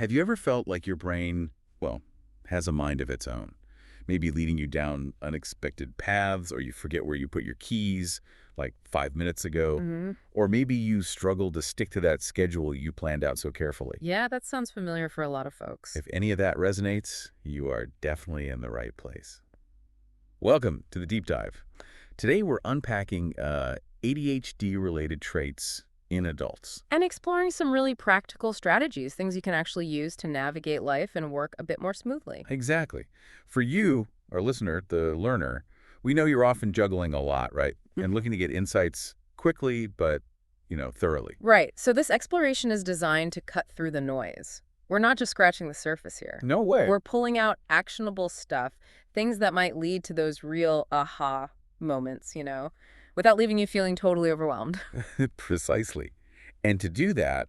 Have you ever felt like your brain, well, has a mind of its own? Maybe leading you down unexpected paths, or you forget where you put your keys, like 5 minutes ago. hmm Or maybe you struggle to stick to that schedule you planned out so carefully. Yeah, that sounds familiar for a lot of folks. If any of that resonates, you are definitely in the right place. Welcome to the Deep Dive. Today we're unpacking ADHD-related traits in adults. And exploring some really practical strategies, things you can actually use to navigate life and work a bit more smoothly. Exactly. For you, our listener, the learner, we know you're often juggling a lot, right? And looking to get insights quickly, but, thoroughly. Right, so this exploration is designed to cut through the noise. We're not just scratching the surface here. No way. We're pulling out actionable stuff, things that might lead to those real aha moments, without leaving you feeling totally overwhelmed. Precisely. And to do that,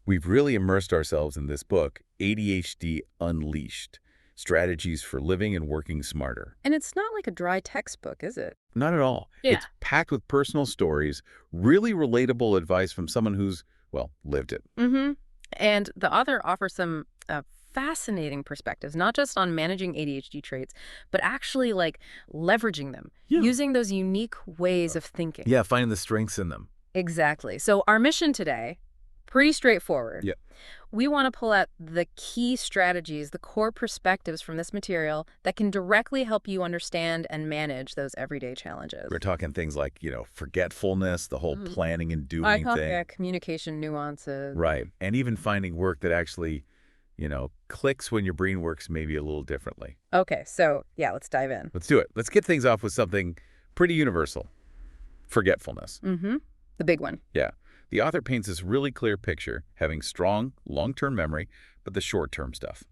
we've really immersed ourselves in this book, ADHD Unleashed, Strategies for Living and Working Smarter. And it's not like a dry textbook, is it? Not at all. Yeah. It's packed with personal stories, really relatable advice from someone who's, well, lived it. Mm-hmm. And the author offers some fascinating perspectives, not just on managing ADHD traits, but actually like leveraging them, using those unique ways of thinking. Yeah, finding the strengths in them. Exactly. So our mission today, pretty straightforward. Yeah. We want to pull out the key strategies, the core perspectives from this material that can directly help you understand and manage those everyday challenges. We're talking things like, forgetfulness, the whole planning and doing I call thing. it communication nuances. Right. And even finding work that actually, clicks when your brain works maybe a little differently. Okay, so yeah, let's dive in. Let's do it. Let's get things off with something pretty universal. Forgetfulness. Mm-hmm. The big one. Yeah. The author paints this really clear picture, having strong, long-term memory, but the short-term stuff,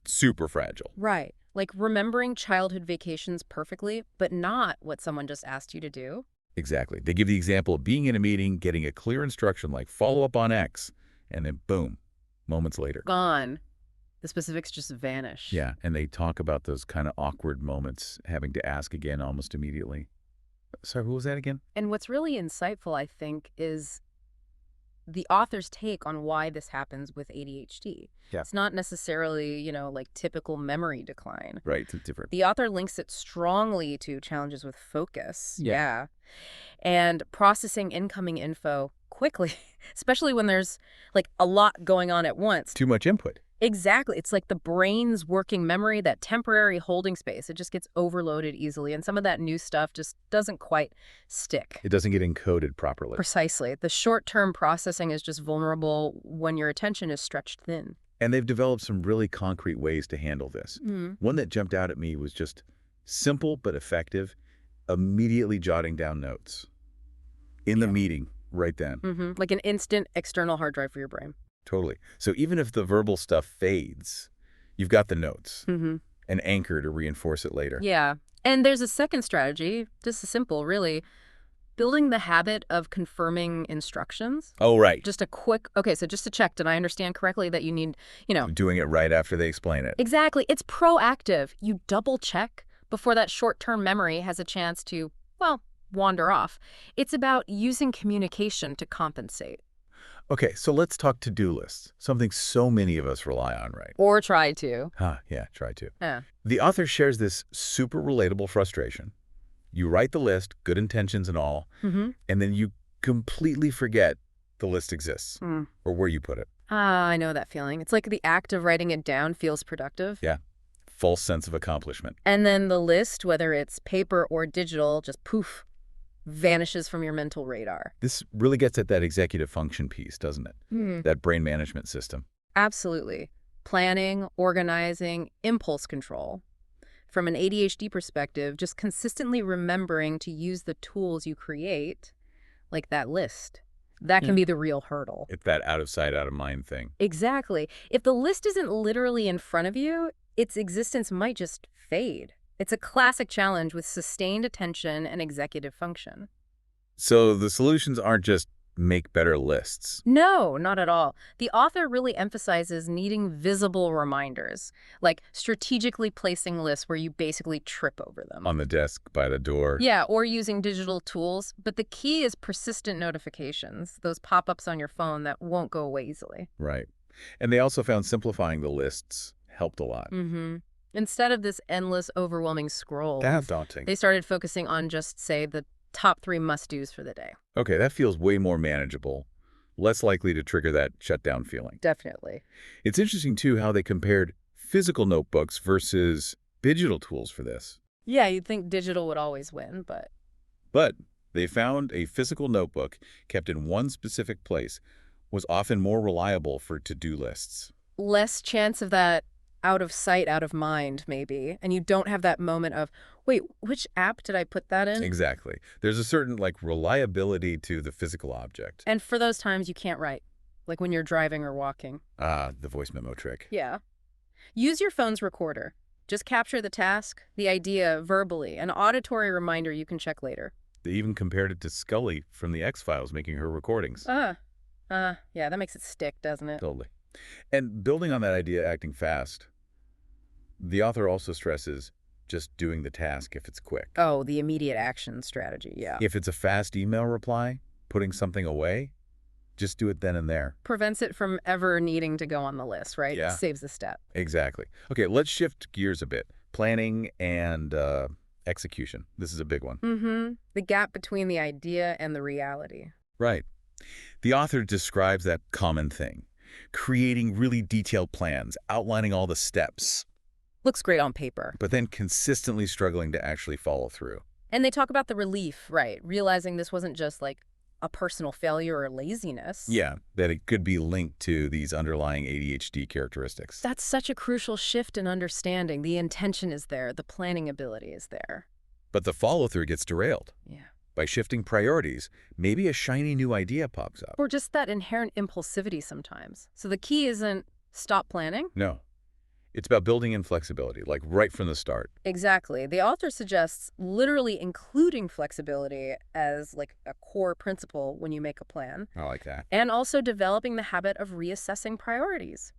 super fragile. Right. Like remembering childhood vacations perfectly, but not what someone just asked you to do. Exactly. They give the example of being in a meeting, getting a clear instruction like follow up on X, and then boom, moments later. Gone. The specifics just vanish. Yeah, and they talk about those kind of awkward moments, having to ask again almost immediately. Sorry, who was that again? And what's really insightful, I think, is the author's take on why this happens with ADHD. Yeah. It's not necessarily, like typical memory decline. Right, it's different. The author links it strongly to challenges with focus. Yeah. And processing incoming info quickly, especially when there's like a lot going on at once. Too much input. Exactly. It's like the brain's working memory, that temporary holding space. It just gets overloaded easily, and some of that new stuff just doesn't quite stick. It doesn't get encoded properly. Precisely. The short-term processing is just vulnerable when your attention is stretched thin. And they've developed some really concrete ways to handle this. One that jumped out at me was just simple but effective, immediately jotting down notes in the meeting right then. Like an instant external hard drive for your brain. Totally. So even if the verbal stuff fades, you've got the notes, an anchor to reinforce it later. Yeah. And there's a second strategy, just as simple, really. Building the habit of confirming instructions. Oh, right. Just a quick, okay, so just to check, did I understand correctly that you need, Doing it right after they explain it. Exactly. It's proactive. You double check before that short-term memory has a chance to, well, wander off. It's about using communication to compensate. Okay, so let's talk to-do lists, something so many of us rely on, right? Or try to. Yeah, try to. Yeah. The author shares this super relatable frustration. You write the list, good intentions and all, and then you completely forget the list exists or where you put it. I know that feeling. It's like the act of writing it down feels productive. Yeah, false sense of accomplishment. And then the list, whether it's paper or digital, just poof, vanishes from your mental radar. This really gets at that executive function piece, doesn't it? That brain management system. Absolutely. Planning, organizing, impulse control. From an ADHD perspective, just consistently remembering to use the tools you create, like that list, that can be the real hurdle. It's that out of sight, out of mind thing. Exactly. If the list isn't literally in front of you, its existence might just fade. It's a classic challenge with sustained attention and executive function. So the solutions aren't just make better lists. No, not at all. The author really emphasizes needing visible reminders, like strategically placing lists where you basically trip over them. On the desk, by the door. Yeah, or using digital tools. But the key is persistent notifications, those pop-ups on your phone that won't go away easily. Right. And they also found simplifying the lists helped a lot. Instead of this endless, overwhelming scroll, That's daunting. they started focusing on just, say, the top 3 must-dos for the day. Okay, that feels way more manageable, less likely to trigger that shutdown feeling. Definitely. It's interesting, too, how they compared physical notebooks versus digital tools for this. Yeah, you'd think digital would always win, but... But they found a physical notebook kept in one specific place was often more reliable for to-do lists. less chance of that out of sight, out of mind, maybe. And you don't have that moment of, wait, which app did I put that in? Exactly. There's a certain, reliability to the physical object. And for those times you can't write, like when you're driving or walking. Ah, the voice memo trick. Yeah. Use your phone's recorder. Just capture the task, the idea verbally, an auditory reminder you can check later. They even compared it to Scully from the X-Files making her recordings. Yeah, that makes it stick, doesn't it? Totally. And building on that idea, acting fast, the author also stresses just doing the task if it's quick. Oh, the immediate action strategy, yeah. If it's a fast email reply, putting something away, just do it then and there. Prevents it from ever needing to go on the list, right? Yeah. Saves the step. Exactly. Okay, let's shift gears a bit. Planning and execution. This is a big one. The gap between the idea and the reality. Right. The author describes that common thing, creating really detailed plans, outlining all the steps, Looks great on paper. but then consistently struggling to actually follow through. And they talk about the relief, right? Realizing this wasn't just like a personal failure or laziness. Yeah, that it could be linked to these underlying ADHD characteristics. That's such a crucial shift in understanding. The intention is there. The planning ability is there. But the follow-through gets derailed. Yeah. By shifting priorities, maybe a shiny new idea pops up. Or just that inherent impulsivity sometimes. So the key isn't stop planning. No. It's about building in flexibility, like right from the start. Exactly. The author suggests literally including flexibility as like a core principle when you make a plan. I like that. And also developing the habit of reassessing priorities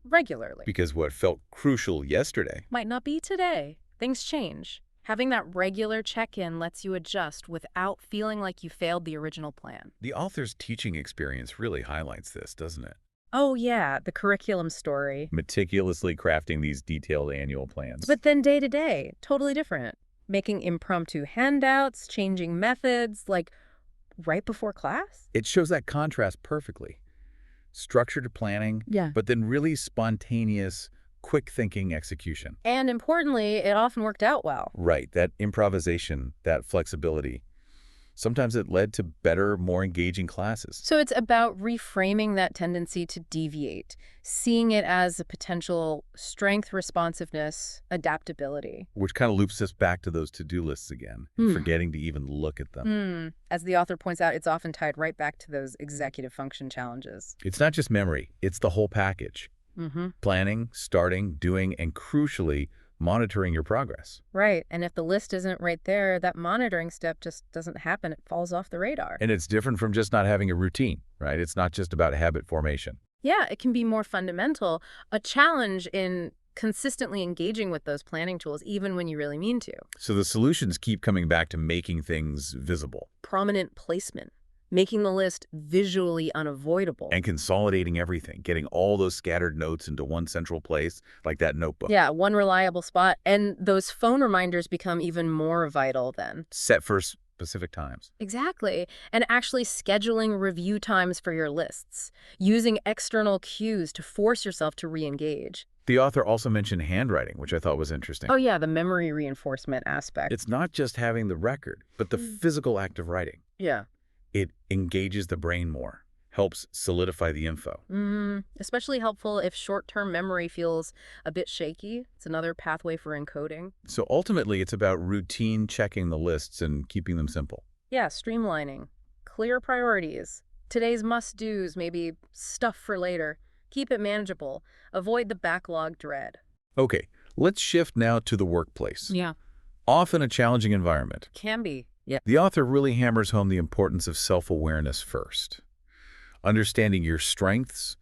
regularly. Because what felt crucial yesterday Might not be today. Things change. Having that regular check-in lets you adjust without feeling like you failed the original plan. The author's teaching experience really highlights this, doesn't it? Oh yeah, the curriculum story. Meticulously crafting these detailed annual plans. But then day to day, totally different. Making impromptu handouts, changing methods, like right before class? It shows that contrast perfectly. Structured planning, Yeah. but then really spontaneous, quick-thinking execution. And importantly, it often worked out well. Right, that improvisation, that flexibility. Sometimes it led to better, more engaging classes. So it's about reframing that tendency to deviate, seeing it as a potential strength, responsiveness, adaptability. Which kind of loops us back to those to-do lists again, forgetting to even look at them. As the author points out, it's often tied right back to those executive function challenges. It's not just memory, it's the whole package. Planning, starting, doing, and crucially, monitoring your progress. Right. And if the list isn't right there, that monitoring step just doesn't happen. It falls off the radar. And it's different from just not having a routine, right? It's not just about habit formation. Yeah, it can be more fundamental, a challenge in consistently engaging with those planning tools, even when you really mean to. So the solutions keep coming back to making things visible. Prominent placement, making the list visually unavoidable. And consolidating everything, getting all those scattered notes into one central place, like that notebook. Yeah, one reliable spot. And those phone reminders become even more vital then. Set for specific times. Exactly. And actually scheduling review times for your lists, using external cues to force yourself to re-engage. The author also mentioned handwriting, which I thought was interesting. Oh yeah, the memory reinforcement aspect. It's not just having the record, but the physical act of writing. Yeah. It engages the brain more, helps solidify the info. Especially helpful if short-term memory feels a bit shaky. It's another pathway for encoding. So ultimately, it's about routine checking the lists and keeping them simple. Yeah, streamlining. Clear priorities. Today's must-dos, maybe stuff for later. Keep it manageable. Avoid the backlog dread. Okay, let's shift now to the workplace. Yeah. Often a challenging environment. Can be. Yeah. The author really hammers home the importance of self-awareness first. Understanding your strengths,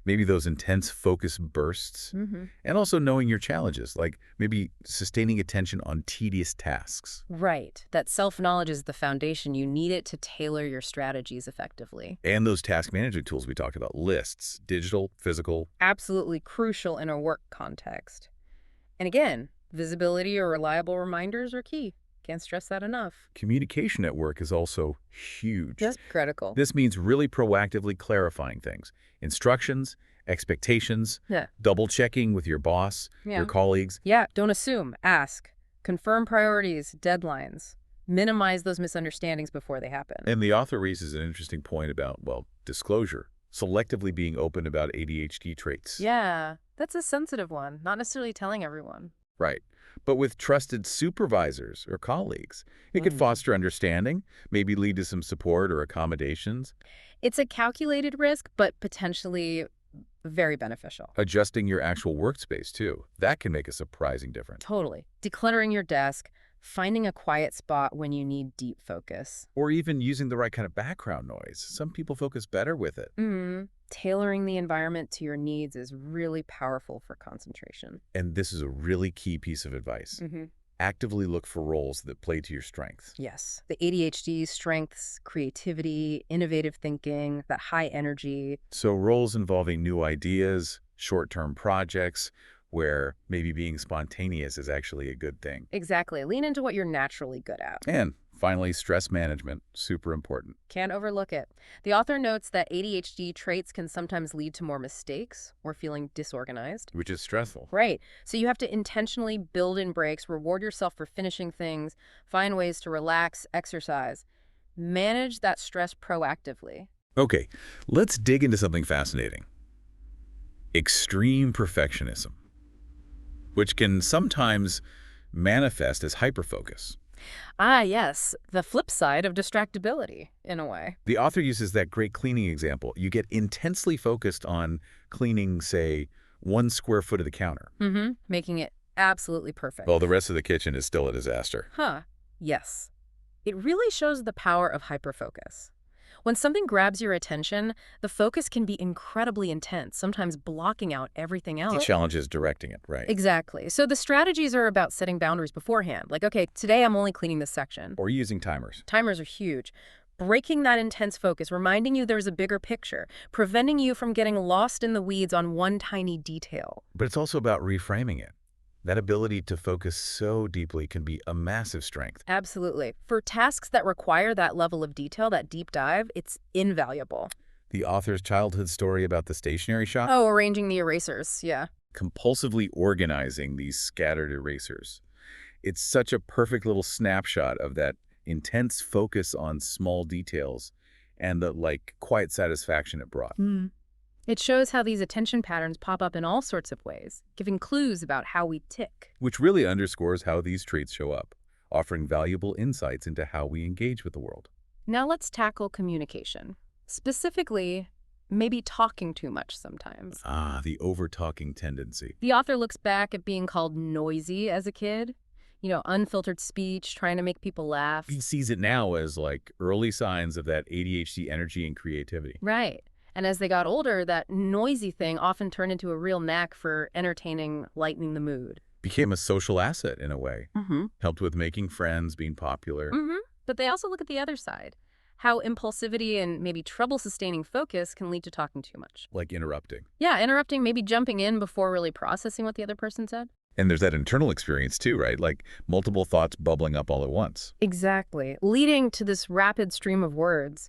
maybe those intense focus bursts, and also knowing your challenges, like maybe sustaining attention on tedious tasks. Right. That self-knowledge is the foundation. You need it to tailor your strategies effectively. And those task management tools we talked about, lists, digital, physical. Absolutely crucial in a work context. And again, visibility or reliable reminders are key. Can't stress that enough. Communication at work is also huge. Just critical. This means really proactively clarifying things. Instructions, expectations, Yeah. double-checking with your boss, your colleagues. Yeah, don't assume. Ask. Confirm priorities, deadlines. Minimize those misunderstandings before they happen. And the author raises an interesting point about, well, disclosure. Selectively being open about ADHD traits. Yeah, that's a sensitive one. Not necessarily telling everyone. Right. But with trusted supervisors or colleagues, it could foster understanding, maybe lead to some support or accommodations. It's a calculated risk, but potentially very beneficial. Adjusting your actual workspace, too. That can make a surprising difference. Totally. Decluttering your desk, finding a quiet spot when you need deep focus. Or even using the right kind of background noise. Some people focus better with it. Tailoring the environment to your needs is really powerful for concentration. And this is a really key piece of advice. Actively look for roles that play to your strengths. Yes. The ADHD strengths, creativity, innovative thinking, that high energy. So roles involving new ideas, short-term projects, where maybe being spontaneous is actually a good thing. Exactly. Lean into what you're naturally good at. And finally, stress management, super important. Can't overlook it. The author notes that ADHD traits can sometimes lead to more mistakes or feeling disorganized. Which is stressful. Right. So you have to intentionally build in breaks, reward yourself for finishing things, find ways to relax, exercise. Manage that stress proactively. Okay, let's dig into something fascinating. Extreme perfectionism, which can sometimes manifest as hyperfocus. Ah, yes. The flip side of distractibility, in a way. The author uses that great cleaning example. You get intensely focused on cleaning, say, 1 square foot of the counter. Making it absolutely perfect. While the rest of the kitchen is still a disaster. Yes. It really shows the power of hyperfocus. When something grabs your attention, the focus can be incredibly intense, sometimes blocking out everything else. The challenge is directing it, right? Exactly. So the strategies are about setting boundaries beforehand. Like, okay, today I'm only cleaning this section. Or using timers. Timers are huge. Breaking that intense focus, reminding you there's a bigger picture, preventing you from getting lost in the weeds on one tiny detail. But it's also about reframing it. That ability to focus so deeply can be a massive strength. Absolutely. For tasks that require that level of detail, that deep dive, it's invaluable. The author's childhood story about the stationery shop? Oh, arranging the erasers, yeah. Compulsively organizing these scattered erasers. It's such a perfect little snapshot of that intense focus on small details and the, quiet satisfaction it brought. It shows how these attention patterns pop up in all sorts of ways, giving clues about how we tick. Which really underscores how these traits show up, offering valuable insights into how we engage with the world. Now let's tackle communication. Specifically, maybe talking too much sometimes. Ah, the over-talking tendency. The author looks back at being called noisy as a kid. You know, unfiltered speech, trying to make people laugh. He sees it now as, early signs of that ADHD energy and creativity. Right. And as they got older, that noisy thing often turned into a real knack for entertaining, lightening the mood. Became a social asset in a way. Helped with making friends, being popular. But they also look at the other side. How impulsivity and maybe trouble-sustaining focus can lead to talking too much. Like interrupting. Yeah, interrupting, maybe jumping in before really processing what the other person said. And there's that internal experience too, right? Like multiple thoughts bubbling up all at once. Exactly. Leading to this rapid stream of words.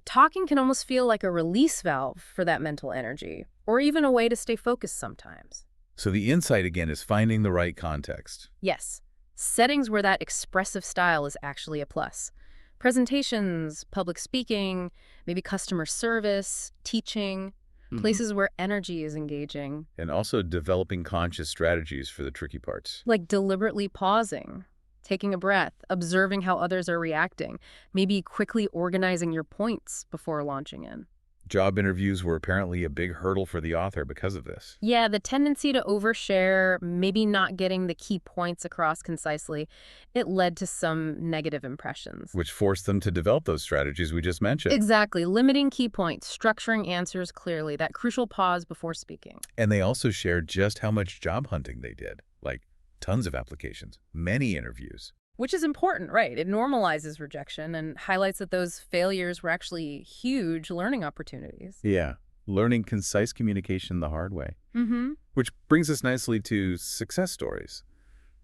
Talking can almost feel like a release valve for that mental energy, or even a way to stay focused sometimes. So the insight, again, is finding the right context. Yes. Settings where that expressive style is actually a plus. Presentations, public speaking, maybe customer service, teaching, places where energy is engaging. And also developing conscious strategies for the tricky parts. Like deliberately pausing, taking a breath, observing how others are reacting, maybe quickly organizing your points before launching in. Job interviews were apparently a big hurdle for the author because of this, Yeah, the tendency to overshare, maybe not getting the key points across concisely, it led to some negative impressions. which forced them to develop those strategies we just mentioned. Exactly. Limiting key points, structuring answers clearly, that crucial pause before speaking. And they also shared just how much job hunting they did, like tons of applications, many interviews. Which is important, right? It normalizes rejection and highlights that those failures were actually huge learning opportunities. Yeah, learning concise communication the hard way. Mm-hmm. Which brings us nicely to success stories.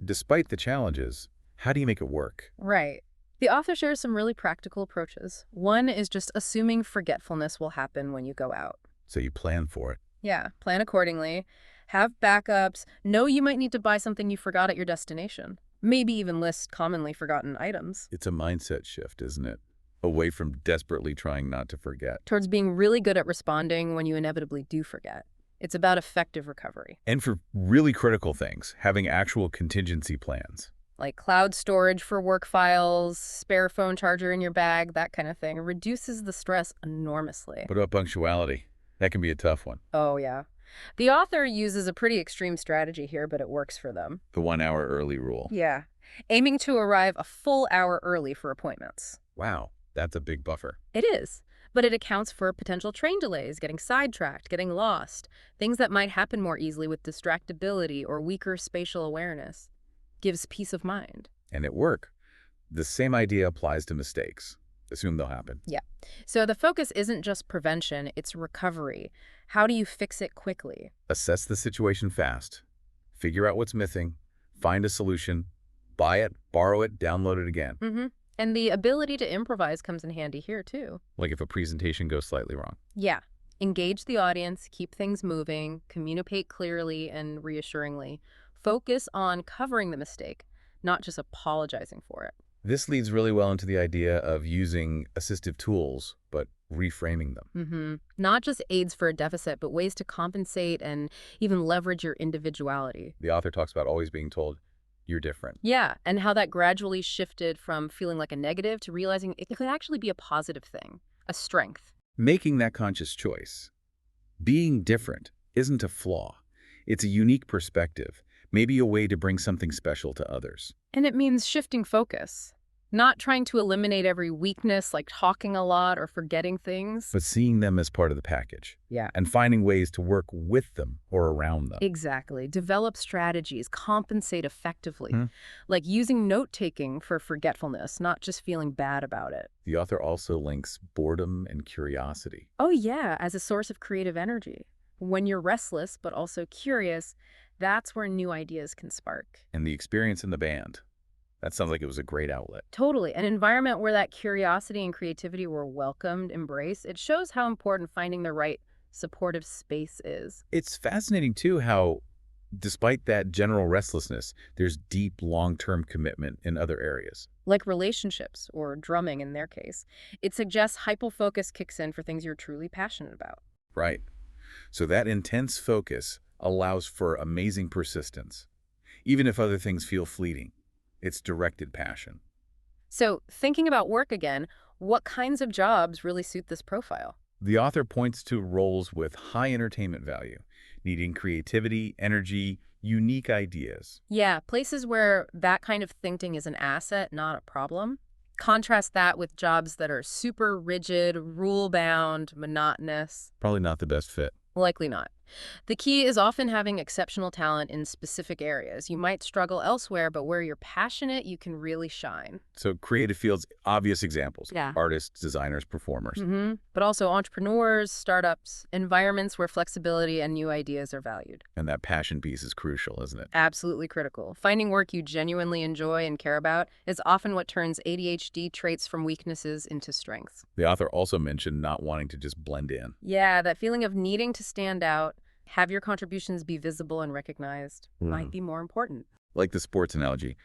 Despite the challenges, how do you make it work? Right. The author shares some really practical approaches. One is just assuming forgetfulness will happen when you go out. So you plan for it. Yeah, plan accordingly. Have backups. Know you might need to buy something you forgot at your destination. Maybe even list commonly forgotten items. It's a mindset shift, isn't it? Away from desperately trying not to forget. Towards being really good at responding when you inevitably do forget. It's about effective recovery. And for really critical things, having actual contingency plans. Like cloud storage for work files, spare phone charger in your bag, that kind of thing, reduces the stress enormously. What about punctuality? That can be a tough one. Oh, yeah. The author uses a pretty extreme strategy here, but it works for them. The 1 hour early rule. Yeah. Aiming to arrive a full hour early for appointments. Wow, that's a big buffer. It is. But it accounts for potential train delays, getting sidetracked, getting lost, things that might happen more easily with distractibility or weaker spatial awareness. Gives peace of mind. And at work, the same idea applies to mistakes. Assume they'll happen. Yeah. So the focus isn't just prevention, it's recovery. How do you fix it quickly? Assess the situation fast. Figure out what's missing. Find a solution. Buy it, borrow it, download it again. Mm-hmm. And the ability to improvise comes in handy here, too. Like if a presentation goes slightly wrong. Yeah. Engage the audience, keep things moving, communicate clearly and reassuringly. Focus on covering the mistake, not just apologizing for it. This leads really well into the idea of using assistive tools, but reframing them. Mm-hmm. Not just aids for a deficit, but ways to compensate and even leverage your individuality. The author talks about always being told, you're different. Yeah, and how that gradually shifted from feeling like a negative to realizing it could actually be a positive thing, a strength. Making that conscious choice. Being different isn't a flaw. It's a unique perspective, maybe a way to bring something special to others. And it means shifting focus. Not trying to eliminate every weakness like talking a lot or forgetting things. But seeing them as part of the package. Yeah. And finding ways to work with them or around them. Exactly. Develop strategies, compensate effectively. Hmm. Like using note-taking for forgetfulness, not just feeling bad about it. The author also links boredom and curiosity. Oh yeah, as a source of creative energy. When you're restless but also curious, that's where new ideas can spark. And the experience in the band. That sounds like it was a great outlet. Totally. An environment where that curiosity and creativity were welcomed, embraced. It shows how important finding the right supportive space is. It's fascinating, too, how despite that general restlessness, there's deep long-term commitment in other areas. Like relationships, or drumming in their case. It suggests hyperfocus kicks in for things you're truly passionate about. Right. So that intense focus allows for amazing persistence. Even if other things feel fleeting, it's directed passion. So, thinking about work again, what kinds of jobs really suit this profile? The author points to roles with high entertainment value, needing creativity, energy, unique ideas. Yeah, places where that kind of thinking is an asset, not a problem. Contrast that with jobs that are super rigid, rule-bound, monotonous. Probably not the best fit. Likely not. The key is often having exceptional talent in specific areas. You might struggle elsewhere, but where you're passionate, you can really shine. So creative fields, obvious examples. Yeah. Artists, designers, performers. Mm-hmm. But also entrepreneurs, startups, environments where flexibility and new ideas are valued. And that passion piece is crucial, isn't it? Absolutely critical. Finding work you genuinely enjoy and care about is often what turns ADHD traits from weaknesses into strengths. The author also mentioned not wanting to just blend in. Yeah, that feeling of needing to stand out, have your contributions be visible and recognized, might be more important. Like the sports analogy,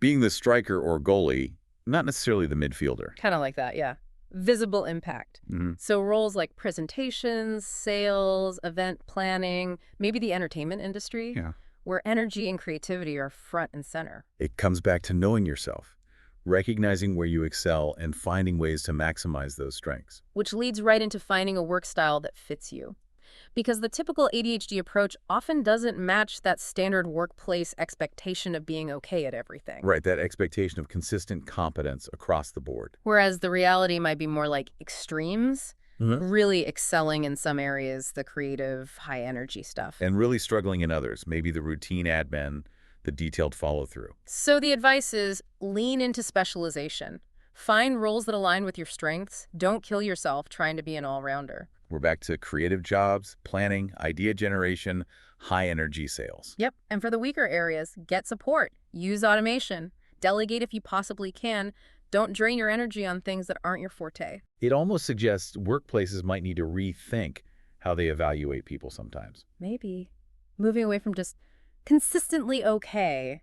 being the striker or goalie, not necessarily the midfielder. Kind of like that, yeah. Visible impact. Mm-hmm. So roles like presentations, sales, event planning, maybe the entertainment industry, Yeah. where energy and creativity are front and center. It comes back to knowing yourself, recognizing where you excel and finding ways to maximize those strengths. Which leads right into finding a work style that fits you. Because the typical ADHD approach often doesn't match that standard workplace expectation of being okay at everything. Right, that expectation of consistent competence across the board. Whereas the reality might be more like extremes, Mhm. really excelling in some areas, the creative, high-energy stuff. And really struggling in others, maybe the routine admin, the detailed follow-through. So the advice is lean into specialization. Find roles that align with your strengths. Don't kill yourself trying to be an all-rounder. We're back to creative jobs, planning, idea generation, high-energy sales. Yep, and for the weaker areas, get support. Use automation. Delegate if you possibly can. Don't drain your energy on things that aren't your forte. It almost suggests workplaces might need to rethink how they evaluate people sometimes. Maybe. Moving away from just consistently okay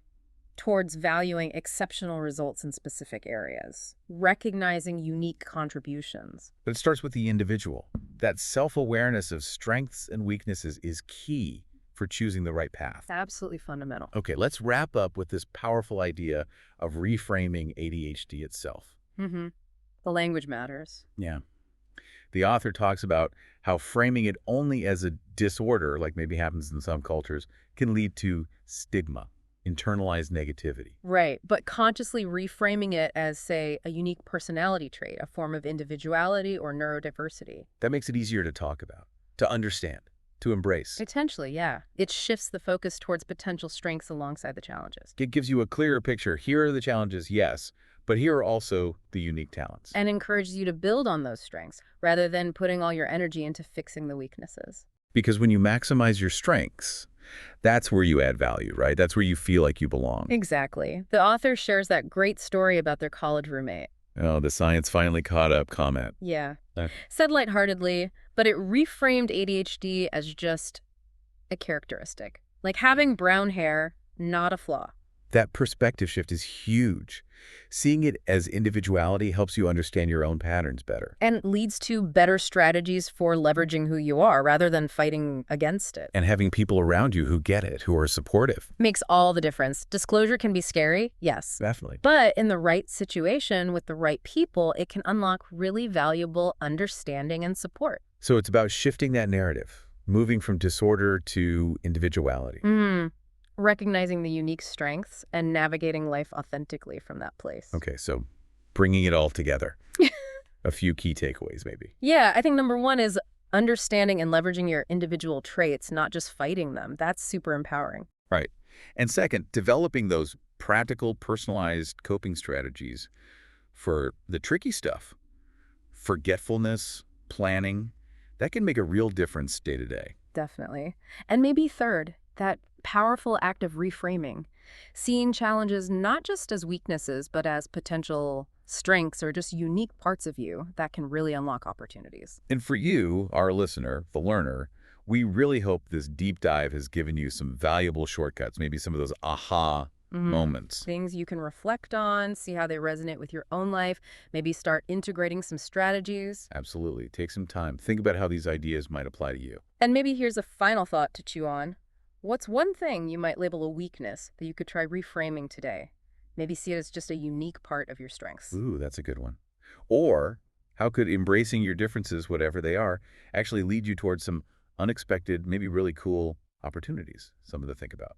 towards valuing exceptional results in specific areas, recognizing unique contributions. But it starts with the individual. That self-awareness of strengths and weaknesses is key for choosing the right path. Absolutely fundamental. Okay, let's wrap up with this powerful idea of reframing ADHD itself. The language matters. Yeah. The author talks about how framing it only as a disorder, like maybe happens in some cultures, can lead to stigma, internalized negativity. Right, but consciously reframing it as, say, a unique personality trait, a form of individuality or neurodiversity. That makes it easier to talk about, to understand, to embrace. Potentially, yeah. It shifts the focus towards potential strengths alongside the challenges. It gives you a clearer picture. Here are the challenges, yes, but here are also the unique talents. And encourages you to build on those strengths rather than putting all your energy into fixing the weaknesses. Because when you maximize your strengths, that's where you add value, right? That's where you feel like you belong. Exactly. The author shares that great story about their college roommate. Oh, the science finally caught up comment. Yeah. Uh. Said lightheartedly, but it reframed ADHD as just a characteristic. Like having brown hair, not a flaw. That perspective shift is huge. Seeing it as individuality helps you understand your own patterns better. And leads to better strategies for leveraging who you are rather than fighting against it. And having people around you who get it, who are supportive. Makes all the difference. Disclosure can be scary, yes. Definitely. But in the right situation with the right people, it can unlock really valuable understanding and support. So it's about shifting that narrative, moving from disorder to individuality. Recognizing the unique strengths and navigating life authentically from that place. Okay, so bringing it all together. A few key takeaways, maybe. Yeah, I think number one is understanding and leveraging your individual traits, not just fighting them. That's super empowering. Right. And second, developing those practical, personalized coping strategies for the tricky stuff. Forgetfulness, planning, that can make a real difference day to day. Definitely. And maybe third, that powerful act of reframing, seeing challenges not just as weaknesses, but as potential strengths or just unique parts of you that can really unlock opportunities. And for you, our listener, the learner, we really hope this deep dive has given you some valuable shortcuts, maybe some of those aha moments. Things you can reflect on, see how they resonate with your own life, maybe start integrating some strategies. Absolutely. Take some time. Think about how these ideas might apply to you. And maybe here's a final thought to chew on. What's one thing you might label a weakness that you could try reframing today? Maybe see it as just a unique part of your strengths. Ooh, that's a good one. Or how could embracing your differences, whatever they are, actually lead you towards some unexpected, maybe really cool opportunities? Something to think about.